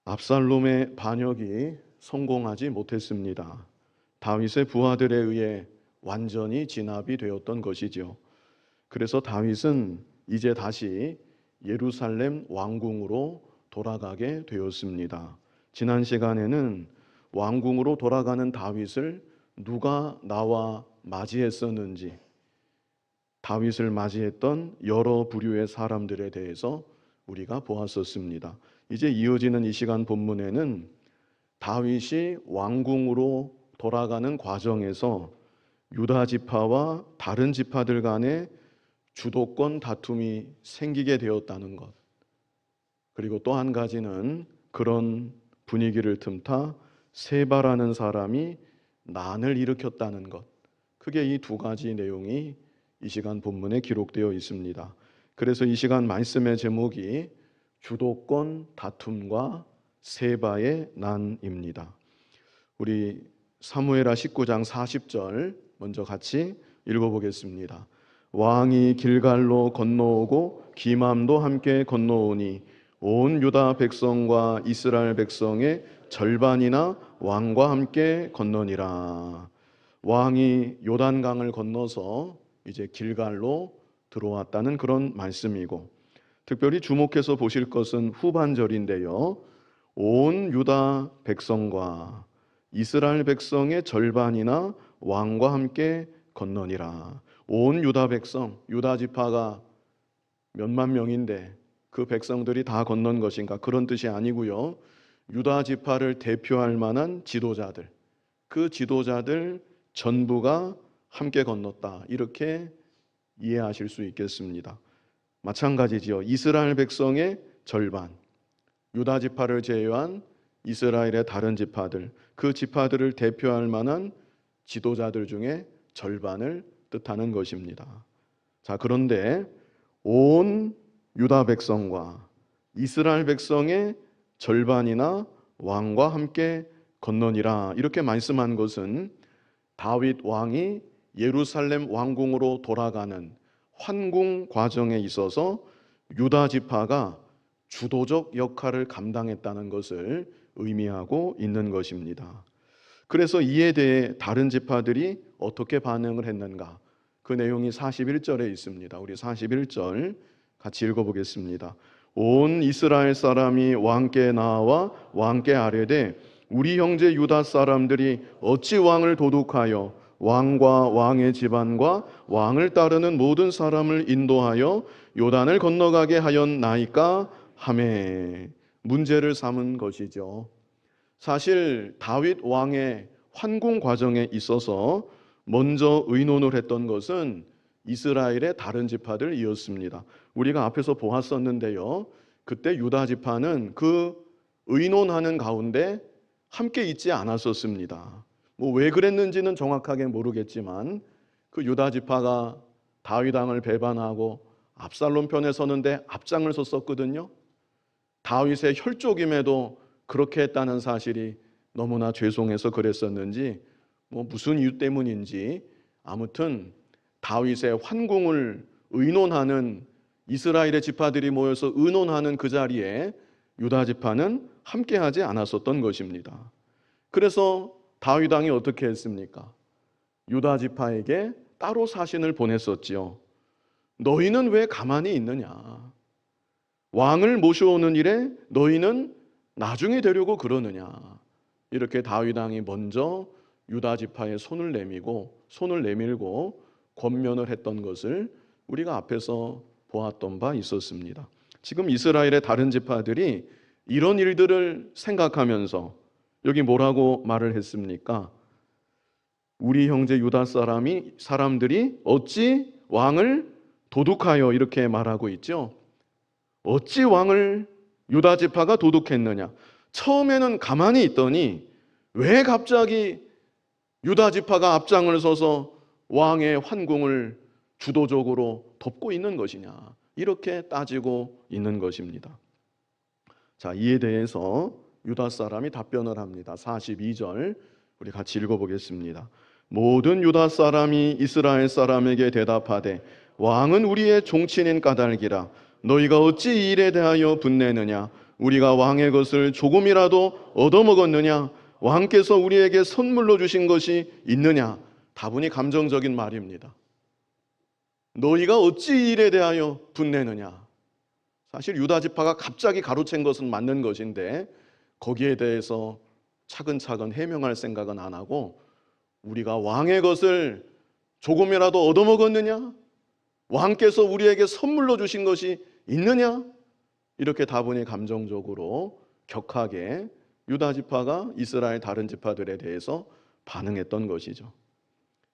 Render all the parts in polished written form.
압살롬의 반역이 성공하지 못했습니다. 다윗의 부하들에 의해 완전히 진압이 되었던 것이죠. 그래서 다윗은 이제 다시 예루살렘 왕궁으로 돌아가게 되었습니다. 지난 시간에는 왕궁으로 돌아가는 다윗을 누가 나와 맞이했었는지, 다윗을 맞이했던 여러 부류의 사람들에 대해서 우리가 보았었습니다. 이제 이어지는 이 시간 본문에는 다윗이 왕궁으로 돌아가는 과정에서 유다 지파와 다른 지파들 간의 주도권 다툼이 생기게 되었다는 것, 그리고 또 한 가지는 그런 분위기를 틈타 세바라는 사람이 난을 일으켰다는 것, 크게 이 두 가지 내용이 이 시간 본문에 기록되어 있습니다. 그래서 이 시간 말씀의 제목이 주도권 다툼과 세바의 난입니다. 우리 사무엘하 19장 40절 먼저 같이 읽어보겠습니다. 왕이 길갈로 건너오고 기맘도 함께 건너오니 온 유다 백성과 이스라엘 백성의 절반이나 왕과 함께 건너니라. 왕이 요단강을 건너서 이제 길갈로 들어왔다는 그런 말씀이고, 특별히 주목해서 보실 것은 후반절인데요. 온 유다 백성과 이스라엘 백성의 절반이나 왕과 함께 건너니라. 온 유다 백성, 유다 지파가 몇만 명인데 그 백성들이 다 건넌 것인가? 그런 뜻이 아니고요. 유다 지파를 대표할 만한 지도자들, 그 지도자들 전부가 함께 건넜다, 이렇게 이해하실 수 있겠습니다. 마찬가지지요. 이스라엘 백성의 절반, 유다 지파를 제외한 이스라엘의 다른 지파들, 그 지파들을 대표할 만한 지도자들 중에 절반을 뜻하는 것입니다. 자, 그런데 온 유다 백성과 이스라엘 백성의 절반이나 왕과 함께 건너니라, 이렇게 말씀한 것은 다윗 왕이 예루살렘 왕궁으로 돌아가는 환궁 과정에 있어서 유다 지파가 주도적 역할을 감당했다는 것을 의미하고 있는 것입니다. 그래서 이에 대해 다른 지파들이 어떻게 반응을 했는가? 그 내용이 41절에 있습니다. 우리 41절 같이 읽어보겠습니다. 온 이스라엘 사람이 왕께 나와 왕께 아뢰되 우리 형제 유다 사람들이 어찌 왕을 도둑하여 왕과 왕의 집안과 왕을 따르는 모든 사람을 인도하여 요단을 건너가게 하였나이까 하매, 문제를 삼은 것이죠. 사실 다윗 왕의 환궁 과정에 있어서 먼저 의논을 했던 것은 이스라엘의 다른 지파들이었습니다. 우리가 앞에서 보았었는데요, 그때 유다 지파는 그 의논하는 가운데 함께 있지 않았었습니다. 왜 그랬는지는 정확하게 모르겠지만 그 유다 지파가 다윗 왕을 배반하고 압살롬 편에 서는데 앞장을 섰었거든요. 다윗의 혈족임에도 그렇게 했다는 사실이 너무나 죄송해서 그랬었는지, 무슨 이유 때문인지, 아무튼 다윗의 환궁을 의논하는 이스라엘의 지파들이 모여서 의논하는 그 자리에 유다 지파는 함께하지 않았었던 것입니다. 그래서 다윗 왕이 어떻게 했습니까? 유다 지파에게 따로 사신을 보냈었지요. 너희는 왜 가만히 있느냐? 왕을 모셔오는 일에 너희는 나중에 되려고 그러느냐? 이렇게 다윗 왕이 먼저 유다 지파의 손을 내밀고 권면을 했던 것을 우리가 앞에서 보았던 바 있었습니다. 지금 이스라엘의 다른 지파들이 이런 일들을 생각하면서 여기 뭐라고 말을 했습니까? 우리 형제 유다 사람들이 어찌 왕을 도둑하여, 이렇게 말하고 있죠. 어찌 왕을 유다 지파가 도둑했느냐? 처음에는 가만히 있더니 왜 갑자기 유다 지파가 앞장을 서서 왕의 환궁을 주도적으로 덮고 있는 것이냐? 이렇게 따지고 있는 것입니다. 자, 이에 대해서 유다 사람이 답변을 합니다. 42절 우리 같이 읽어보겠습니다. 모든 유다 사람이 이스라엘 사람에게 대답하되 왕은 우리의 종친인 까닭이라 너희가 어찌 이 일에 대하여 분내느냐? 우리가 왕의 것을 조금이라도 얻어먹었느냐? 왕께서 우리에게 선물로 주신 것이 있느냐? 다분히 감정적인 말입니다. 너희가 어찌 이 일에 대하여 분내느냐? 사실 유다 지파가 갑자기 가로챈 것은 맞는 것인데 거기에 대해서 차근차근 해명할 생각은 안 하고 우리가 왕의 것을 조금이라도 얻어먹었느냐? 왕께서 우리에게 선물로 주신 것이 있느냐? 이렇게 다분히 감정적으로 격하게 유다 지파가 이스라엘 다른 지파들에 대해서 반응했던 것이죠.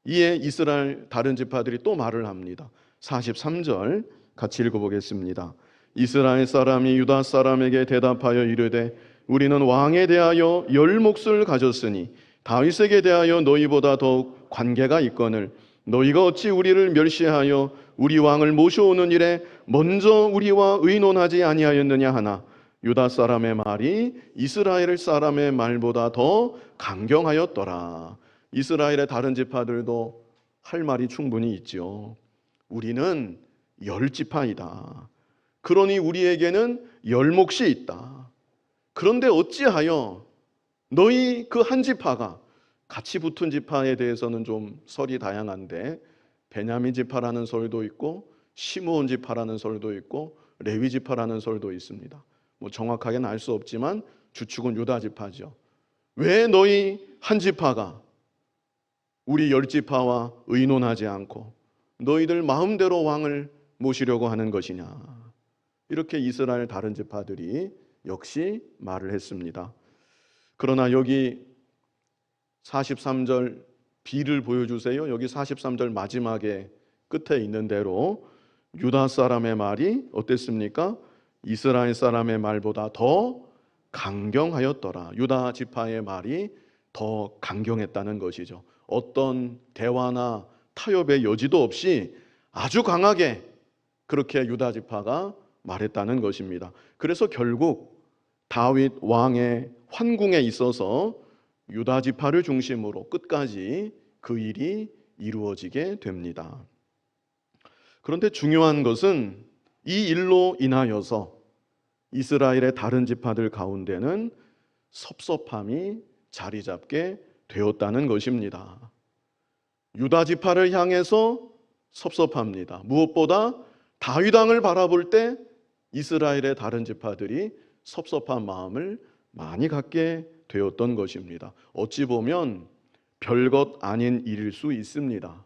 이에 이스라엘 다른 지파들이 또 말을 합니다. 43절 같이 읽어보겠습니다. 이스라엘 사람이 유다 사람에게 대답하여 이르되 우리는 왕에 대하여 열 몫을 가졌으니 다윗에게 대하여 너희보다 더욱 관계가 있거늘 너희가 어찌 우리를 멸시하여 우리 왕을 모셔오는 일에 먼저 우리와 의논하지 아니하였느냐 하나 유다 사람의 말이 이스라엘 사람의 말보다 더 강경하였더라. 이스라엘의 다른 지파들도 할 말이 충분히 있죠. 우리는 열 지파이다. 그러니 우리에게는 열 몫이 있다. 그런데 어찌하여 너희 그 한 지파가 같이 붙은 지파에 대해서는 좀 설이 다양한데 베냐민 지파라는 설도 있고 시므온 지파라는 설도 있고 레위 지파라는 설도 있습니다. 뭐 정확하게는 알 수 없지만 주축은 유다 지파죠. 왜 너희 한 지파가 우리 열 지파와 의논하지 않고 너희들 마음대로 왕을 모시려고 하는 것이냐? 이렇게 이스라엘 다른 지파들이 역시 말을 했습니다. 그러나 여기 43절 B를 보여주세요. 여기 43절 마지막에 끝에 있는 대로 유다 사람의 말이 어땠습니까? 이스라엘 사람의 말보다 더 강경하였더라. 유다 지파의 말이 더 강경했다는 것이죠. 어떤 대화나 타협의 여지도 없이 아주 강하게 그렇게 유다 지파가 말했다는 것입니다. 그래서 결국 다윗 왕의 환궁에 있어서 유다 지파를 중심으로 끝까지 그 일이 이루어지게 됩니다. 그런데 중요한 것은 이 일로 인하여서 이스라엘의 다른 지파들 가운데는 섭섭함이 자리 잡게 되었다는 것입니다. 유다 지파를 향해서 섭섭합니다. 무엇보다 다윗 왕을 바라볼 때 이스라엘의 다른 지파들이 섭섭한 마음을 많이 갖게 되었던 것입니다. 어찌 보면 별것 아닌 일일 수 있습니다.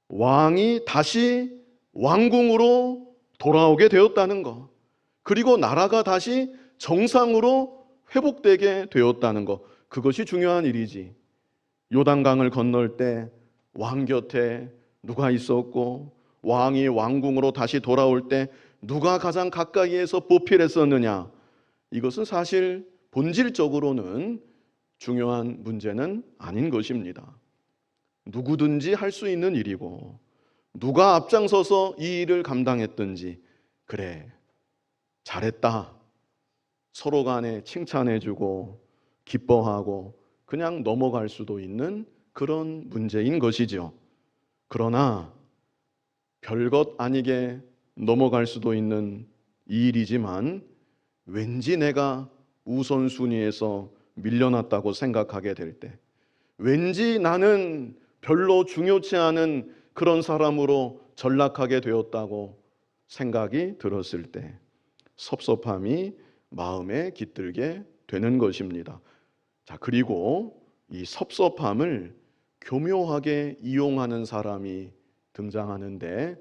왕이 다시 왕궁으로 돌아오게 되었다는 것, 그리고 나라가 다시 정상으로 회복되게 되었다는 것, 그것이 중요한 일이지. 요단강을 건널 때 왕 곁에 누가 있었고 왕이 왕궁으로 다시 돌아올 때 누가 가장 가까이에서 보필했었느냐, 이것은 사실 본질적으로는 중요한 문제는 아닌 것입니다. 누구든지 할 수 있는 일이고 누가 앞장서서 이 일을 감당했든지 그래 잘했다 서로 간에 칭찬해주고 기뻐하고 그냥 넘어갈 수도 있는 그런 문제인 것이죠. 그러나 별것 아니게 넘어갈 수도 있는 이 일이지만 왠지 내가 우선순위에서 밀려났다고 생각하게 될 때, 왠지 나는 별로 중요치 않은 그런 사람으로 전락하게 되었다고 생각이 들었을 때 섭섭함이 마음에 깃들게 되는 것입니다. 자, 그리고 이 섭섭함을 교묘하게 이용하는 사람이 등장하는데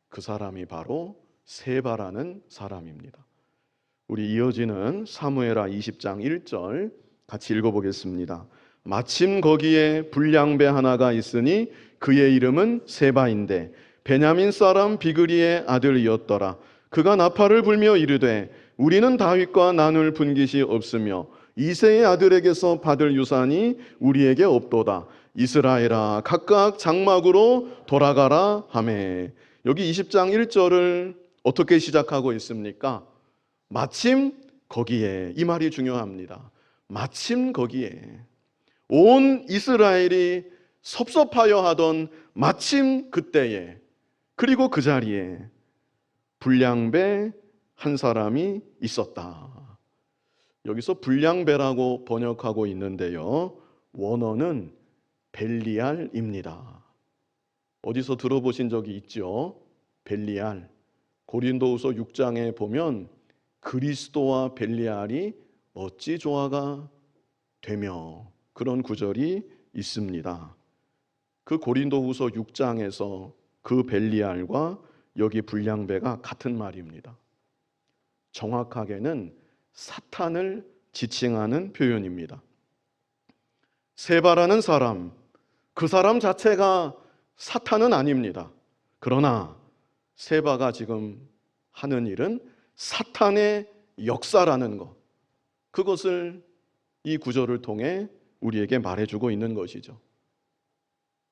그 사람이 바로 세바라는 사람입니다. 우리 이어지는 사무엘하 20장 1절 같이 읽어보겠습니다. 마침 거기에 불량배 하나가 있으니 그의 이름은 세바인데 베냐민 사람 비그리의 아들이었더라. 그가 나팔을 불며 이르되 우리는 다윗과 나눌 분깃이 없으며 이새의 아들에게서 받을 유산이 우리에게 없도다. 이스라엘아 각각 장막으로 돌아가라 하매. 여기 20장 1절을 어떻게 시작하고 있습니까? 마침 거기에, 이 말이 중요합니다. 마침 거기에, 온 이스라엘이 섭섭하여 하던 마침 그때에, 그리고 그 자리에 불량배 한 사람이 있었다. 여기서 불량배라고 번역하고 있는데요. 원어는 벨리알입니다. 어디서 들어보신 적이 있죠? 벨리알. 고린도후서 6장에 보면 그리스도와 벨리알이 어찌 조화가 되며, 그런 구절이 있습니다. 그 고린도후서 6장에서 그 벨리알과 여기 불량배가 같은 말입니다. 정확하게는 사탄을 지칭하는 표현입니다. 세바라는 사람, 그 사람 자체가 사탄은 아닙니다. 그러나 세바가 지금 하는 일은 사탄의 역사라는 것, 그것을 이 구절을 통해 우리에게 말해주고 있는 것이죠.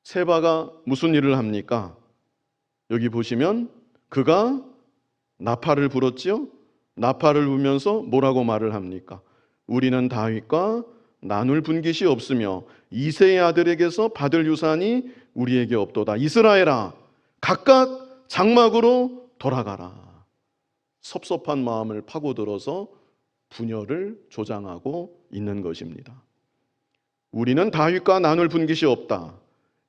세바가 무슨 일을 합니까? 여기 보시면 그가 나팔을 불었지요. 나팔을 불면서 뭐라고 말을 합니까? 우리는 다윗과 나눌 분깃이 없으며 이새의 아들에게서 받을 유산이 우리에게 없도다. 이스라엘아, 각각 장막으로 돌아가라. 섭섭한 마음을 파고들어서 분열을 조장하고 있는 것입니다. 우리는 다윗과 나눌 분깃이 없다.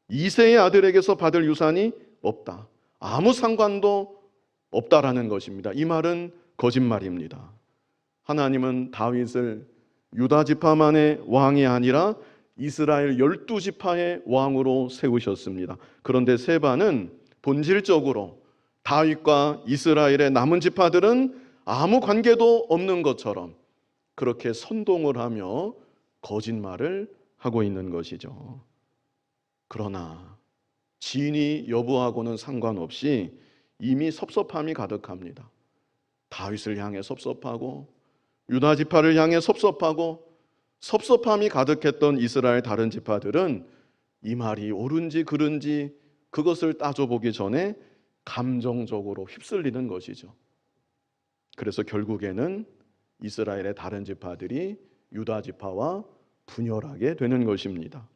이새의 아들에게서 받을 유산이 없다. 아무 상관도 없다라는 것입니다. 이 말은 거짓말입니다. 하나님은 다윗을 유다 지파만의 왕이 아니라 이스라엘 12지파의 왕으로 세우셨습니다. 그런데 세바는 본질적으로 다윗과 이스라엘의 남은 지파들은 아무 관계도 없는 것처럼 그렇게 선동을 하며 거짓말을 하고 있는 것이죠. 그러나 진위 여부하고는 상관없이 이미 섭섭함이 가득합니다. 다윗을 향해 섭섭하고 유다 지파를 향해 섭섭하고 섭섭함이 가득했던 이스라엘 다른 지파들은 이 말이 옳은지 그른지 그것을 따져보기 전에 감정적으로 휩쓸리는 것이죠. 그래서 결국에는 이스라엘의 다른 지파들이 유다 지파와 분열하게 되는 것입니다.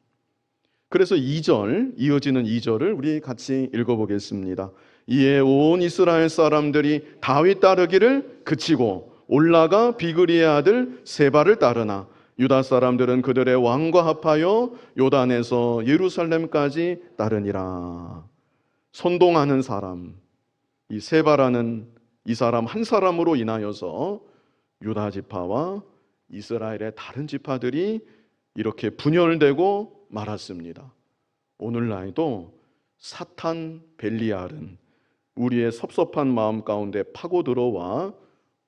그래서 2절, 이어지는 2절을 우리 같이 읽어보겠습니다. 이에 온 이스라엘 사람들이 다윗 따르기를 그치고 올라가 비그리의 아들 세바를 따르나 유다 사람들은 그들의 왕과 합하여 요단에서 예루살렘까지 따르니라. 선동하는 사람, 이 세바라는 이 사람 한 사람으로 인하여서 유다 지파와 이스라엘의 다른 지파들이 이렇게 분열되고 말았습니다. 오늘날도 사탄 벨리알은 우리의 섭섭한 마음 가운데 파고 들어와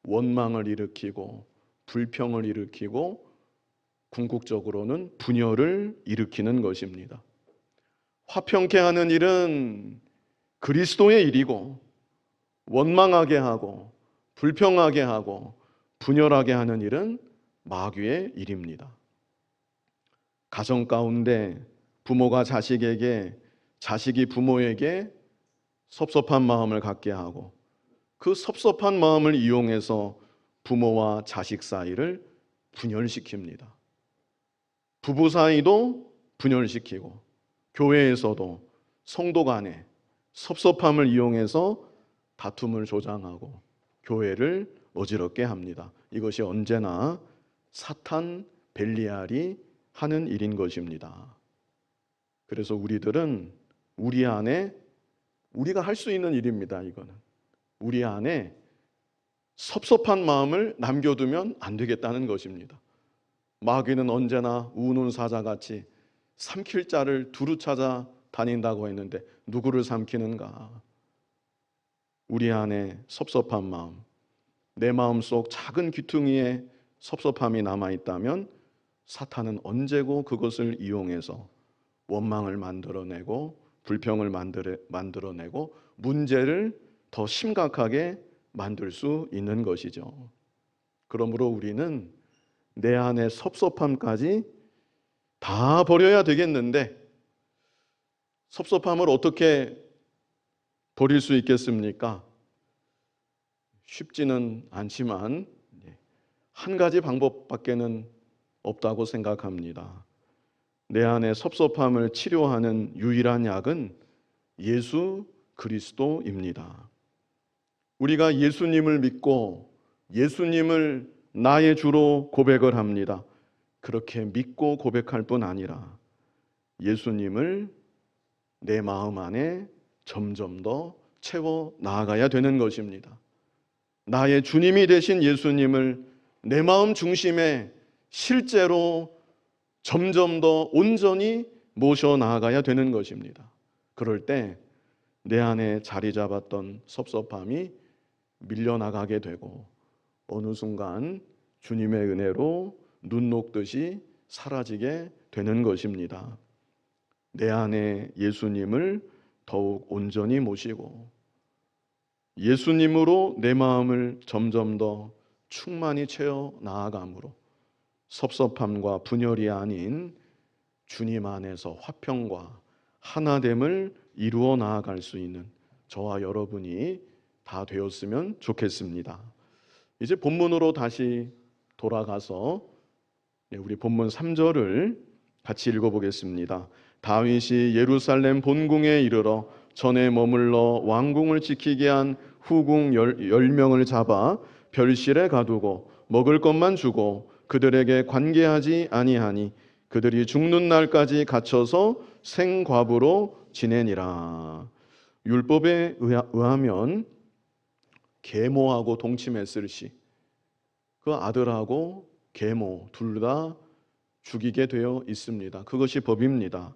원망을 일으키고 불평을 일으키고 궁극적으로는 분열을 일으키는 것입니다. 화평케 하는 일은 그리스도의 일이고 원망하게 하고 불평하게 하고 분열하게 하는 일은 마귀의 일입니다. 가정 가운데 부모가 자식에게, 자식이 부모에게 섭섭한 마음을 갖게 하고 그 섭섭한 마음을 이용해서 부모와 자식 사이를 분열시킵니다. 부부 사이도 분열시키고 교회에서도 성도 간에 섭섭함을 이용해서 다툼을 조장하고 교회를 어지럽게 합니다. 이것이 언제나 사탄 벨리알이 하는 일인 것입니다. 그래서 우리들은 우리 안에 우리가 할 수 있는 일입니다. 이거는 우리 안에 섭섭한 마음을 남겨두면 안 되겠다는 것입니다. 마귀는 언제나 우는 사자같이 삼킬 자를 두루 찾아 다닌다고 했는데 누구를 삼키는가? 우리 안에 섭섭한 마음, 내 마음속 작은 귀퉁이에 섭섭함이 남아있다면 사탄은 언제고 그것을 이용해서 원망을 만들어내고 불평을 만들어내고 문제를 더 심각하게 만들 수 있는 것이죠. 그러므로 우리는 내 안의 섭섭함까지 다 버려야 되겠는데 섭섭함을 어떻게 버릴 수 있겠습니까? 쉽지는 않지만 한 가지 방법밖에는 없다고 생각합니다. 내 안의 섭섭함을 치료하는 유일한 약은 예수 그리스도입니다. 우리가 예수님을 믿고 예수님을 나의 주로 고백을 합니다. 그렇게 믿고 고백할 뿐 아니라 예수님을 내 마음 안에 점점 더 채워 나아가야 되는 것입니다. 나의 주님이 되신 예수님을 내 마음 중심에 실제로 점점 더 온전히 모셔 나아가야 되는 것입니다. 그럴 때 내 안에 자리 잡았던 섭섭함이 밀려나가게 되고 어느 순간 주님의 은혜로 눈 녹듯이 사라지게 되는 것입니다. 내 안에 예수님을 더욱 온전히 모시고 예수님으로 내 마음을 점점 더 충만히 채워 나아감으로 섭섭함과 분열이 아닌 주님 안에서 화평과 하나됨을 이루어 나아갈 수 있는 저와 여러분이 다 되었으면 좋겠습니다. 이제 본문으로 다시 돌아가서 우리 본문 3절을 같이 읽어보겠습니다. 다윗이 예루살렘 본궁에 이르러 전에 머물러 왕궁을 지키게 한 후궁 10명을 잡아 별실에 가두고 먹을 것만 주고 그들에게 관계하지 아니하니 그들이 죽는 날까지 갇혀서 생과부로 지내니라. 율법에 의하면 계모하고 동침했을 시 그 아들하고 계모 둘 다 죽이게 되어 있습니다. 그것이 법입니다.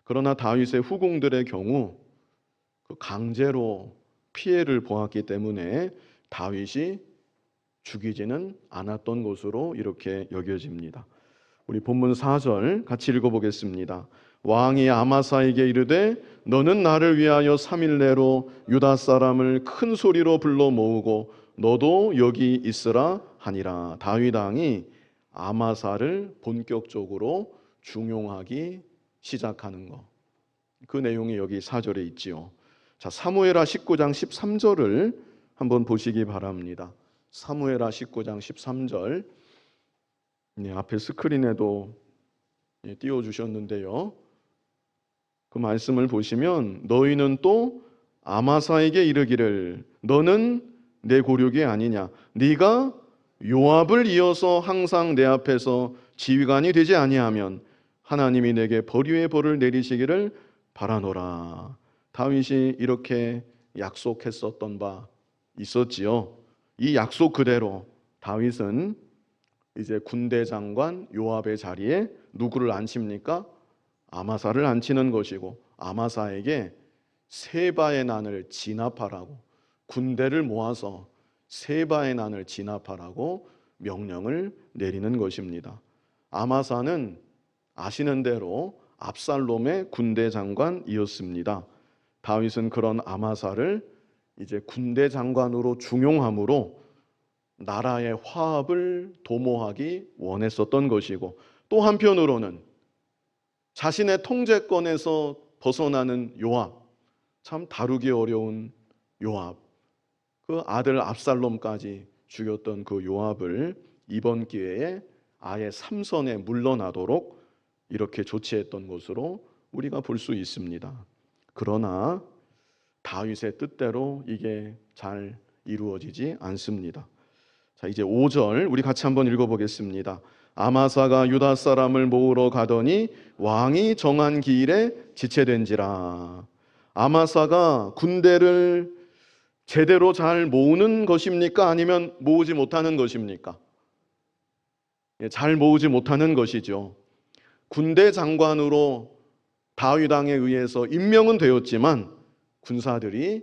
그러나 다윗의 후궁들의 경우 강제로 피해를 보았기 때문에 다윗이 죽이지는 않았던 것으로 이렇게 여겨집니다. 우리 본문 4절 같이 읽어보겠습니다. 왕이 아마사에게 이르되 너는 나를 위하여 3일 내로 유다 사람을 큰 소리로 불러 모으고 너도 여기 있으라 하니라. 다윗 왕이 아마사를 본격적으로 중용하기 시작하는 것. 그 내용이 여기 4절에 있지요. 자, 사무엘하 19장 13절을 한번 보시기 바랍니다. 사무엘하 19장 13절. 앞에 스크린에도 띄워주셨는데요. 그 말씀을 보시면 너희는 또 아마사에게 이르기를 너는 내 고륙이 아니냐 네가 요압을 이어서 항상 내 앞에서 지휘관이 되지 아니하면 하나님이 내게 벌위의 벌을 내리시기를 바라노라. 다윗이 이렇게 약속했었던 바 있었지요. 이 약속 그대로 다윗은 이제 군대 장관 요압의 자리에 누구를 앉힙니까? 아마사를 앉히는 것이고 아마사에게 세바의 난을 진압하라고 군대를 모아서 세바의 난을 진압하라고 명령을 내리는 것입니다. 아마사는 아시는 대로 압살롬의 군대 장관이었습니다. 다윗은 그런 아마사를 이제 군대 장관으로 중용함으로 나라의 화합을 도모하기 원했었던 것이고 또 한편으로는 자신의 통제권에서 벗어나는 요압, 참 다루기 어려운 요압, 그 아들 압살롬까지 죽였던 그 요압을 이번 기회에 아예 삼선에 물러나도록 이렇게 조치했던 것으로 우리가 볼 수 있습니다. 그러나 다윗의 뜻대로 이게 잘 이루어지지 않습니다. 자, 이제 5절 우리 같이 한번 읽어보겠습니다. 아마사가 유다 사람을 모으러 가더니 왕이 정한 기일에 지체된지라. 아마사가 군대를 제대로 잘 모으는 것입니까? 아니면 모으지 못하는 것입니까? 잘 모으지 못하는 것이죠. 군대 장관으로 다윗 왕에 의해서 임명은 되었지만 군사들이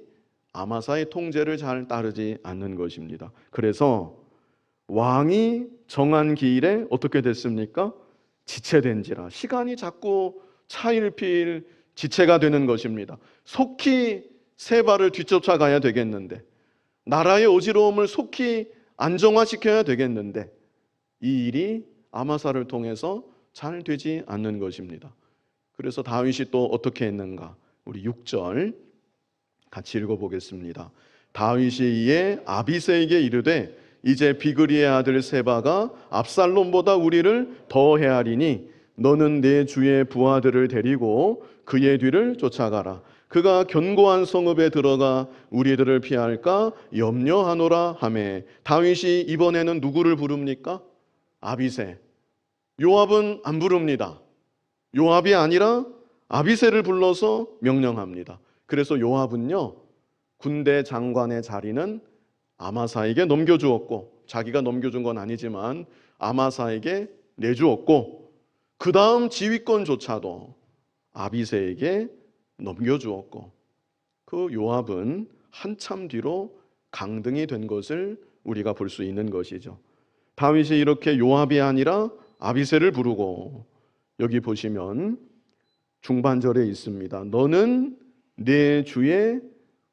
아마사의 통제를 잘 따르지 않는 것입니다. 그래서 왕이 정한 기일에 어떻게 됐습니까? 지체된지라. 시간이 자꾸 차일피일 지체가 되는 것입니다. 속히 세바를 뒤쫓아가야 되겠는데, 나라의 어지러움을 속히 안정화시켜야 되겠는데 이 일이 아마사를 통해서 잘 되지 않는 것입니다. 그래서 다윗이 또 어떻게 했는가? 우리 6절 같이 읽어보겠습니다. 다윗이 이에 아비새에게 이르되 이제 비그리의 아들 세바가 압살롬보다 우리를 더 헤아리니 너는 내 주의 부하들을 데리고 그의 뒤를 쫓아가라. 그 그가 견고한 성읍에 들어가 우리들을 피할까 염려하노라 하매 다윗이 이번에는 누구를 부릅니까? 아비새. 요압은 안 부릅니다. 요압이 아니라 아비새를 불러서 명령합니다. 그래서 요압은요, 군대 장관의 자리는 아마사에게 넘겨주었고, 자기가 넘겨준 건 아니지만 아마사에게 내주었고, 그 다음 지휘권조차도 아비새에게 넘겨주었고, 그 요압은 한참 뒤로 강등이 된 것을 우리가 볼 수 있는 것이죠. 다윗이 이렇게 요압이 아니라 아비새를 부르고, 여기 보시면 중반절에 있습니다. 너는 내 주의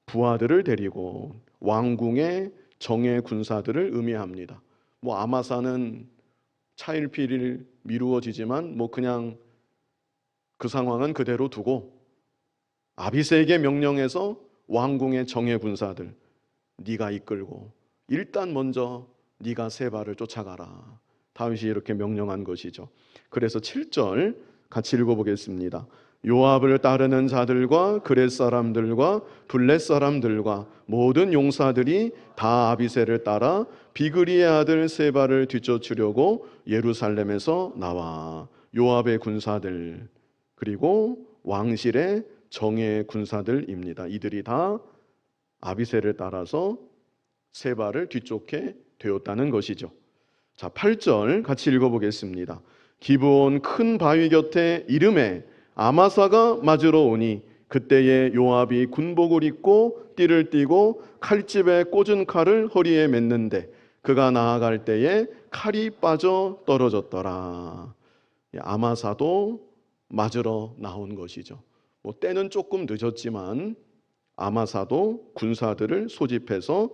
부하들을 데리고 왕궁의 정예 군사들을 의미합니다. 뭐 아마사는 차일피일 미루어지지만 뭐 그냥 그 상황은 그대로 두고 아비새에게 명령해서 왕궁의 정예 군사들 네가 이끌고 일단 먼저 네가 세바를 쫓아가라. 다윗이 이렇게 명령한 것이죠. 그래서 7절 같이 읽어보겠습니다. 요압을 따르는 자들과 그렛 사람들과 블렛 사람들과 모든 용사들이 다 아비새를 따라 비그리의 아들 세바를 뒤쫓으려고 예루살렘에서 나와 요압의 군사들 그리고 왕실의 정예 군사들입니다. 이들이 다 아비새를 따라서 세바를 뒤쫓게 되었다는 것이죠. 자, 8절 같이 읽어보겠습니다. 기브온 큰 바위 곁에 이름에 아마사가 맞으러 오니 그때에 요압이 군복을 입고 띠를 띠고 칼집에 꽂은 칼을 허리에 맸는데 그가 나아갈 때에 칼이 빠져 떨어졌더라. 아마사도 맞으러 나온 것이죠. 뭐 때는 조금 늦었지만 아마사도 군사들을 소집해서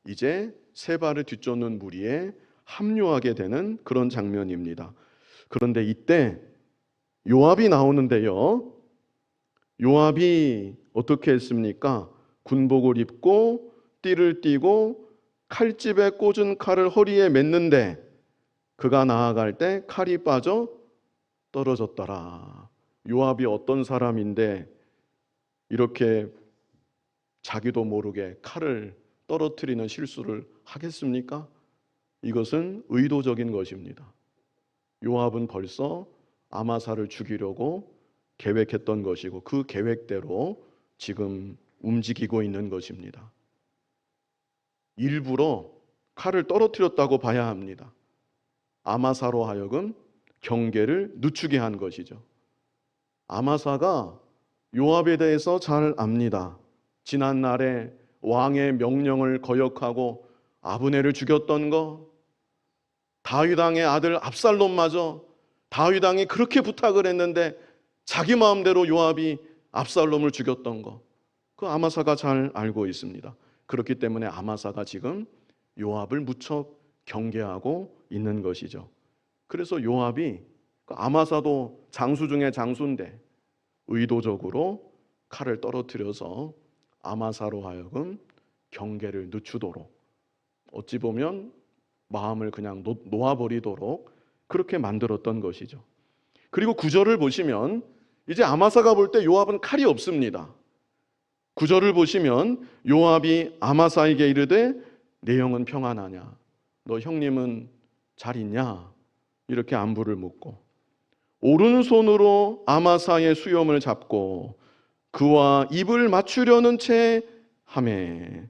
이제 세바를 뒤쫓는 무리에 합류하게 되는 그런 장면입니다. 그런데 이때 요압이 나오는데요. 요압이 어떻게 했습니까? 군복을 입고 띠를 띠고 칼집에 꽂은 칼을 허리에 맸는데 그가 나아갈 때 칼이 빠져 떨어졌더라. 요압이 어떤 사람인데 이렇게 자기도 모르게 칼을 떨어뜨리는 실수를 하겠습니까? 이것은 의도적인 것입니다. 요압은 벌써 아마사를 죽이려고 계획했던 것이고 그 계획대로 지금 움직이고 있는 것입니다. 일부러 칼을 떨어뜨렸다고 봐야 합니다. 아마사로 하여금 경계를 늦추게 한 것이죠. 아마사가 요압에 대해서 잘 압니다. 지난날에 왕의 명령을 거역하고 아브넬을 죽였던 거, 다윗 왕의 아들 압살롬마저 다윗 왕이 그렇게 부탁을 했는데 자기 마음대로 요압이 압살롬을 죽였던 거, 그 아마사가 잘 알고 있습니다. 그렇기 때문에 아마사가 지금 요압을 무척 경계하고 있는 것이죠. 그래서 요압이 아마사도 장수 중에 장수인데 의도적으로 칼을 떨어뜨려서 아마사로 하여금 경계를 늦추도록, 어찌 보면 마음을 그냥 놓아버리도록 그렇게 만들었던 것이죠. 그리고 9절을 보시면 이제 아마사가 볼 때 요압은 칼이 없습니다. 9절을 보시면 요압이 아마사에게 이르되 내 영은 평안하냐? 너 형님은 잘 있냐? 이렇게 안부를 묻고 오른손으로 아마사의 수염을 잡고 그와 입을 맞추려는 채 하매,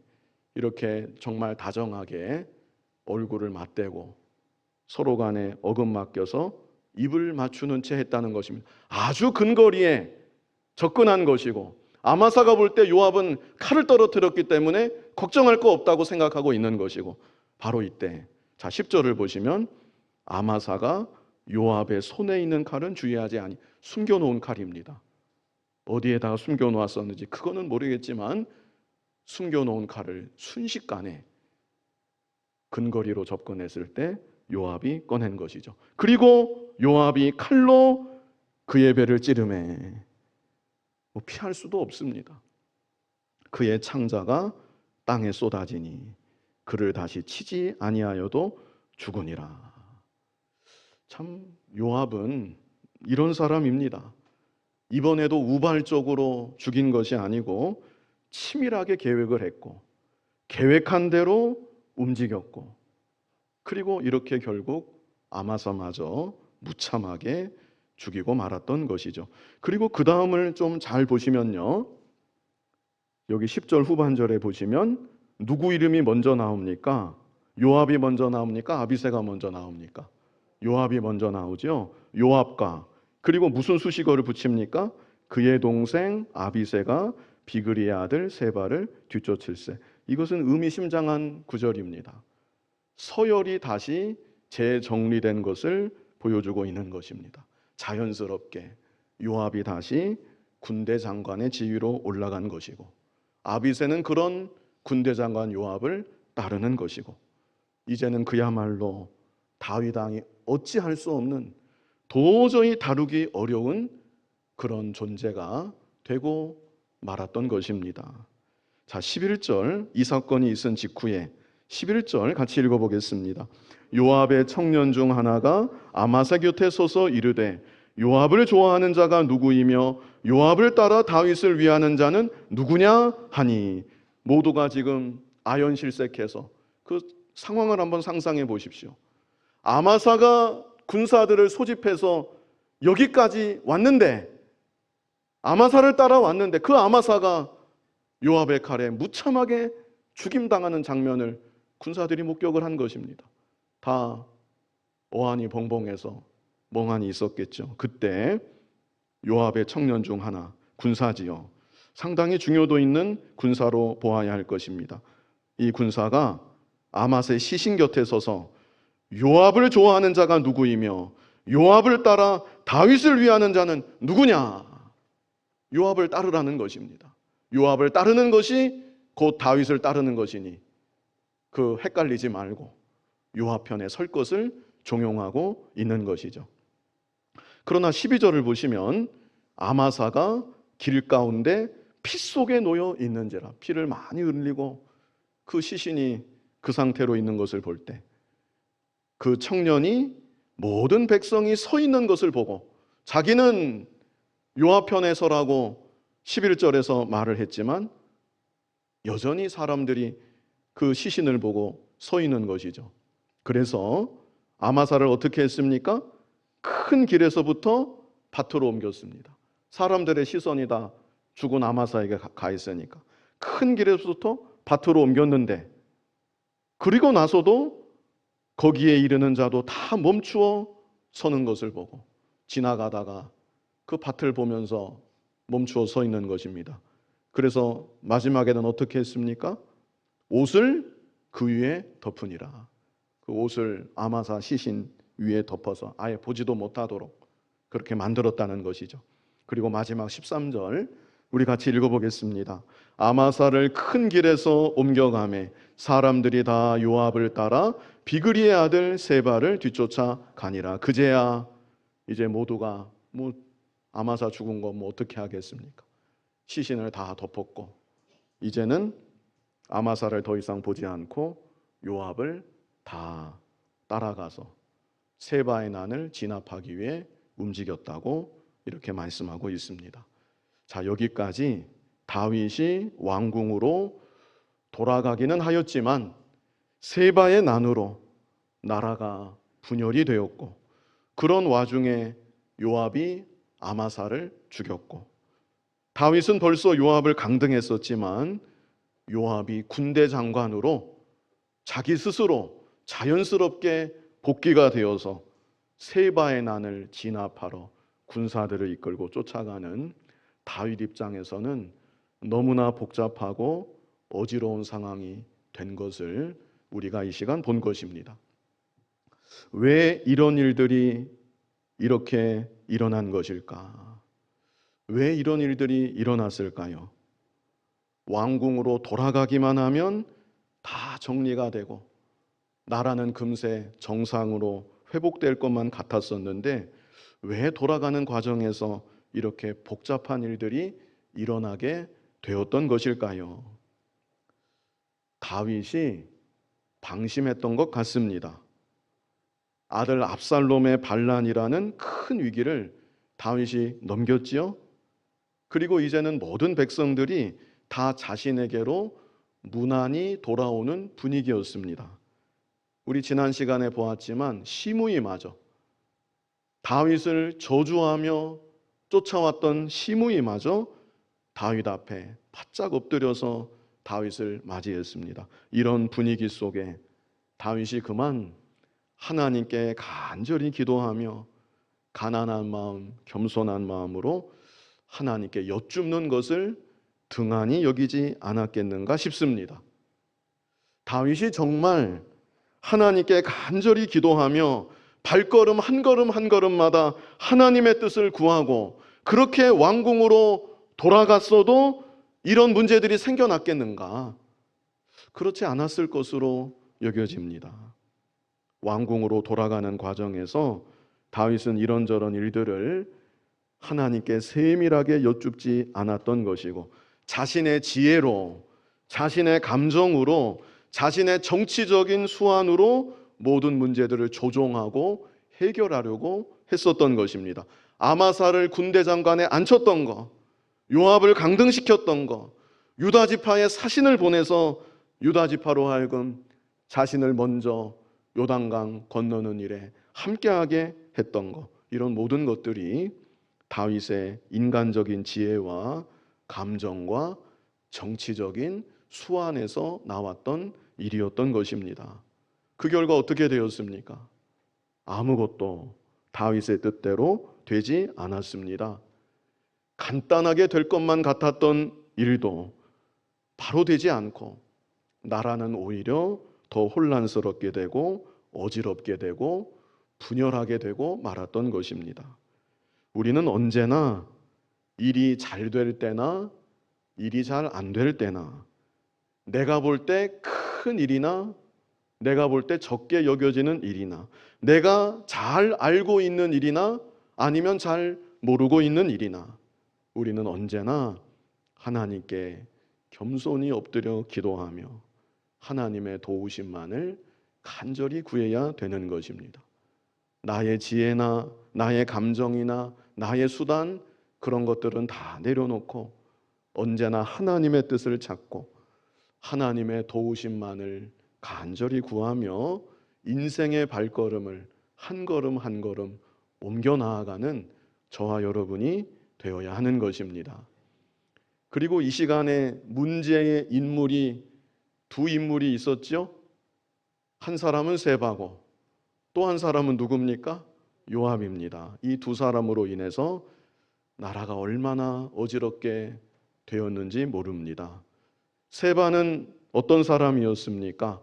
이렇게 정말 다정하게 얼굴을 맞대고 서로 간에 어긋맞겨서 입을 맞추는 채 했다는 것입니다. 아주 근거리에 접근한 것이고 아마사가 볼 때 요압은 칼을 떨어뜨렸기 때문에 걱정할 거 없다고 생각하고 있는 것이고, 바로 이때 자 10절을 보시면 아마사가 요압의 손에 있는 칼은 주의하지 아니 숨겨놓은 칼입니다. 어디에다가 숨겨놓았었는지 그거는 모르겠지만 숨겨놓은 칼을 순식간에 근거리로 접근했을 때 요압이 꺼낸 것이죠. 그리고 요압이 칼로 그의 배를 찌르매 피할 수도 없습니다. 그의 창자가 땅에 쏟아지니 그를 다시 치지 아니하여도 죽으니라. 참 요압은 이런 사람입니다. 이번에도 우발적으로 죽인 것이 아니고 치밀하게 계획을 했고 계획한 대로 움직였고 그리고 이렇게 결국 아마사마저 무참하게 죽이고 말았던 것이죠. 그리고 그 다음을 좀 잘 보시면요. 여기 10절 후반절에 보시면 누구 이름이 먼저 나옵니까? 요압이 먼저 나옵니까? 아비새가 먼저 나옵니까? 요압이 먼저 나오죠. 요압과 그리고 무슨 수식어를 붙입니까? 그의 동생 아비새가 비그리의 아들 세바를 뒤쫓을세. 이것은 의미심장한 구절입니다. 서열이 다시 재정리된 것을 보여주고 있는 것입니다. 자연스럽게 요압이 다시 군대 장관의 지위로 올라간 것이고 아비새는 그런 군대 장관 요압을 따르는 것이고 이제는 그야말로 다윗 왕이 어찌할 수 없는 도저히 다루기 어려운 그런 존재가 되고 말았던 것입니다. 자, 11절 이 사건이 있은 직후에 11절 같이 읽어보겠습니다. 요압의 청년 중 하나가 아마사 곁에 서서 이르되 요압을 좋아하는 자가 누구이며 요압을 따라 다윗을 위하는 자는 누구냐 하니 모두가 지금 아연실색해서 그 상황을 한번 상상해 보십시오. 아마사가 군사들을 소집해서 여기까지 왔는데 아마사를 따라왔는데 그 아마사가 요압의 칼에 무참하게 죽임당하는 장면을 군사들이 목격을 한 것입니다. 다 어안이 벙벙해서 멍하니 있었겠죠. 그때 요압의 청년 중 하나 군사지요. 상당히 중요도 있는 군사로 보아야 할 것입니다. 이 군사가 아마사의 시신 곁에 서서 요압을 좋아하는 자가 누구이며 요압을 따라 다윗을 위하는 자는 누구냐? 요압을 따르라는 것입니다. 요압을 따르는 것이 곧 다윗을 따르는 것이니 그 헷갈리지 말고 요압 편에 설 것을 종용하고 있는 것이죠. 그러나 12절을 보시면 아마사가 길 가운데 피 속에 놓여 있는지라 피를 많이 흘리고 그 시신이 그 상태로 있는 것을 볼 때 그 청년이 모든 백성이 서 있는 것을 보고 자기는 요압 편에 서라고 11절에서 말을 했지만 여전히 사람들이 그 시신을 보고 서 있는 것이죠. 그래서 아마사를 어떻게 했습니까? 큰 길에서부터 밭으로 옮겼습니다. 사람들의 시선이 다 죽은 아마사에게 가 있으니까 큰 길에서부터 밭으로 옮겼는데 그리고 나서도 거기에 이르는 자도 다 멈추어 서는 것을 보고 지나가다가 그 밭을 보면서 멈추어 서 있는 것입니다. 그래서 마지막에는 어떻게 했습니까? 옷을 그 위에 덮으니라. 그 옷을 아마사 시신 위에 덮어서 아예 보지도 못하도록 그렇게 만들었다는 것이죠. 그리고 마지막 13절 우리 같이 읽어보겠습니다. 아마사를 큰 길에서 옮겨가매 사람들이 다 요압을 따라 비그리의 아들 세바를 뒤쫓아 가니라. 그제야 이제 모두가 아마사 죽은 거 어떻게 하겠습니까? 시신을 다 덮었고 이제는 아마사를 더 이상 보지 않고 요압을 다 따라가서 세바의 난을 진압하기 위해 움직였다고 이렇게 말씀하고 있습니다. 자, 여기까지 다윗이 왕궁으로 돌아가기는 하였지만 세바의 난으로 나라가 분열이 되었고 그런 와중에 요압이 아마사를 죽였고 다윗은 벌써 요압을 강등했었지만 요압이 군대 장관으로 자기 스스로 자연스럽게 복귀가 되어서 세바의 난을 진압하러 군사들을 이끌고 쫓아가는 다윗 입장에서는 너무나 복잡하고 어지러운 상황이 된 것을 우리가 이 시간 본 것입니다. 왜 이런 일들이 이렇게 일어난 것일까? 왜 이런 일들이 일어났을까요? 왕궁으로 돌아가기만 하면 다 정리가 되고 나라는 금세 정상으로 회복될 것만 같았었는데 왜 돌아가는 과정에서 이렇게 복잡한 일들이 일어나게 되었던 것일까요? 다윗이 방심했던 것 같습니다. 아들 압살롬의 반란이라는 큰 위기를 다윗이 넘겼지요? 그리고 이제는 모든 백성들이 다 자신에게로 무난히 돌아오는 분위기였습니다. 우리 지난 시간에 보았지만 시므이마저, 다윗을 저주하며 쫓아왔던 시므이마저 다윗 앞에 바짝 엎드려서 다윗을 맞이했습니다. 이런 분위기 속에 다윗이 그만 하나님께 간절히 기도하며 가난한 마음, 겸손한 마음으로 하나님께 여쭙는 것을 등한히 여기지 않았겠는가 싶습니다. 다윗이 정말 하나님께 간절히 기도하며 발걸음 한 걸음 한 걸음마다 하나님의 뜻을 구하고 그렇게 왕궁으로 돌아갔어도 이런 문제들이 생겨났겠는가? 그렇지 않았을 것으로 여겨집니다. 왕궁으로 돌아가는 과정에서 다윗은 이런저런 일들을 하나님께 세밀하게 여쭙지 않았던 것이고 자신의 지혜로, 자신의 감정으로, 자신의 정치적인 수완으로 모든 문제들을 조종하고 해결하려고 했었던 것입니다. 아마사를 군대 장관에 앉혔던 거, 요압을 강등시켰던 거, 유다 지파에 사신을 보내서 유다 지파로 하여금 자신을 먼저 요단강 건너는 일에 함께하게 했던 거, 이런 모든 것들이 다윗의 인간적인 지혜와 감정과 정치적인 수완에서 나왔던 일이었던 것입니다. 그 결과 어떻게 되었습니까? 아무것도 다윗의 뜻대로 되지 않았습니다. 간단하게 될 것만 같았던 일도 바로 되지 않고 나라는 오히려 더 혼란스럽게 되고 어지럽게 되고 분열하게 되고 말았던 것입니다. 우리는 언제나 일이 잘 될 때나 일이 잘 안 될 때나 내가 볼 때 큰 일이나 내가 볼 때 적게 여겨지는 일이나 내가 잘 알고 있는 일이나 아니면 잘 모르고 있는 일이나 우리는 언제나 하나님께 겸손히 엎드려 기도하며 하나님의 도우심만을 간절히 구해야 되는 것입니다. 나의 지혜나 나의 감정이나 나의 수단 그런 것들은 다 내려놓고 언제나 하나님의 뜻을 찾고 하나님의 도우심만을 간절히 구하며 인생의 발걸음을 한 걸음 한 걸음 옮겨 나아가는 저와 여러분이 되어야 하는 것입니다. 그리고 이 시간에 문제의 인물이 두 인물이 있었죠. 한 사람은 세바고 또 한 사람은 누굽니까? 요압입니다. 이 두 사람으로 인해서 나라가 얼마나 어지럽게 되었는지 모릅니다. 세바는 어떤 사람이었습니까?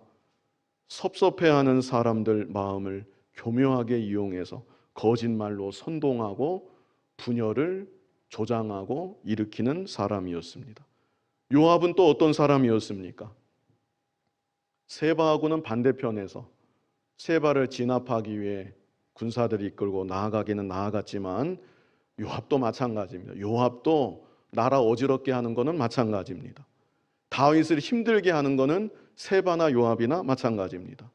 섭섭해하는 사람들 마음을 교묘하게 이용해서 거짓말로 선동하고 분열을 조장하고 일으키는 사람이었습니다. 요압은 또 어떤 사람이었습니까? 세바하고는 반대편에서 세바를 진압하기 위해 군사들이 이끌고 나아가기는 나아갔지만 요압도 마찬가지입니다. 요압도 나라 어지럽게 하는 것은 마찬가지입니다. 다윗을 힘들게 하는 것은 세바나 요압이나 마찬가지입니다.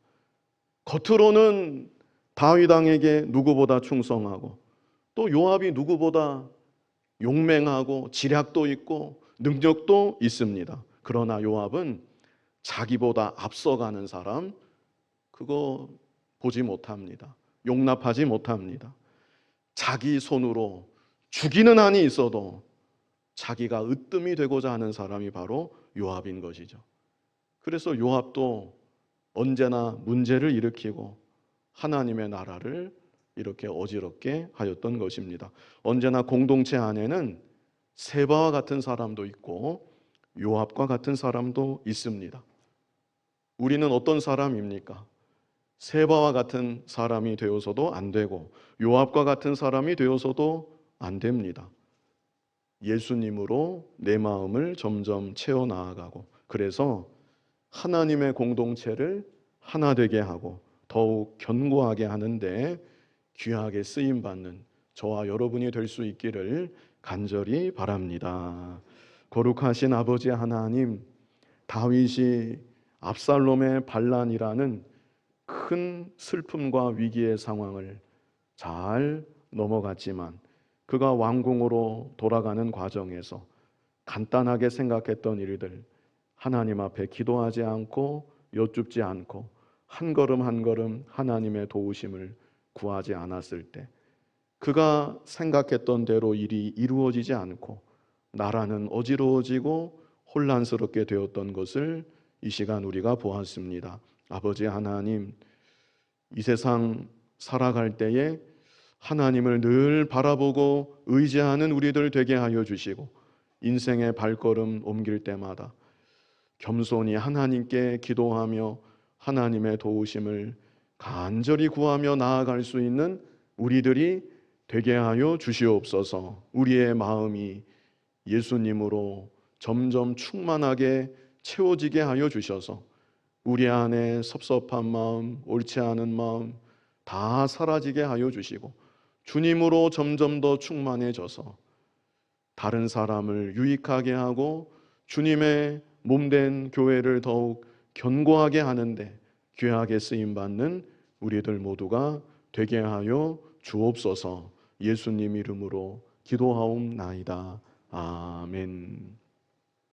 겉으로는 다윗 왕에게 누구보다 충성하고 또 요압이 누구보다 용맹하고 지략도 있고 능력도 있습니다. 그러나 요압은 자기보다 앞서가는 사람 그거 보지 못합니다. 용납하지 못합니다. 자기 손으로 죽이는 한이 있어도 자기가 으뜸이 되고자 하는 사람이 바로 요압인 것이죠. 그래서 요압도 언제나 문제를 일으키고 하나님의 나라를 이렇게 어지럽게 하였던 것입니다. 언제나 공동체 안에는 세바와 같은 사람도 있고 요압과 같은 사람도 있습니다. 우리는 어떤 사람입니까? 세바와 같은 사람이 되어서도 안 되고 요압과 같은 사람이 되어서도 안 됩니다. 예수님으로 내 마음을 점점 채워 나아가고 그래서 하나님의 공동체를 하나 되게 하고 더욱 견고하게 하는데 귀하게 쓰임 받는 저와 여러분이 될 수 있기를 간절히 바랍니다. 거룩하신 아버지 하나님, 다윗이 압살롬의 반란이라는 큰 슬픔과 위기의 상황을 잘 넘어갔지만 그가 왕궁으로 돌아가는 과정에서 간단하게 생각했던 일들, 하나님 앞에 기도하지 않고 여쭙지 않고 한 걸음 한 걸음 하나님의 도우심을 구하지 않았을 때 그가 생각했던 대로 일이 이루어지지 않고 나라는 어지러워지고 혼란스럽게 되었던 것을 이 시간 우리가 보았습니다. 아버지 하나님, 이 세상 살아갈 때에 하나님을 늘 바라보고 의지하는 우리들 되게 하여 주시고 인생의 발걸음 옮길 때마다 겸손히 하나님께 기도하며 하나님의 도우심을 간절히 구하며 나아갈 수 있는 우리들이 되게 하여 주시옵소서. 우리의 마음이 예수님으로 점점 충만하게 채워지게 하여 주셔서 우리 안에 섭섭한 마음, 옳지 않은 마음 다 사라지게 하여 주시고 주님으로 점점 더 충만해져서 다른 사람을 유익하게 하고 주님의 몸된 교회를 더욱 견고하게 하는데 귀하게 쓰임받는 우리들 모두가 되게 하여 주옵소서. 예수님 이름으로 기도하옵나이다. 아멘.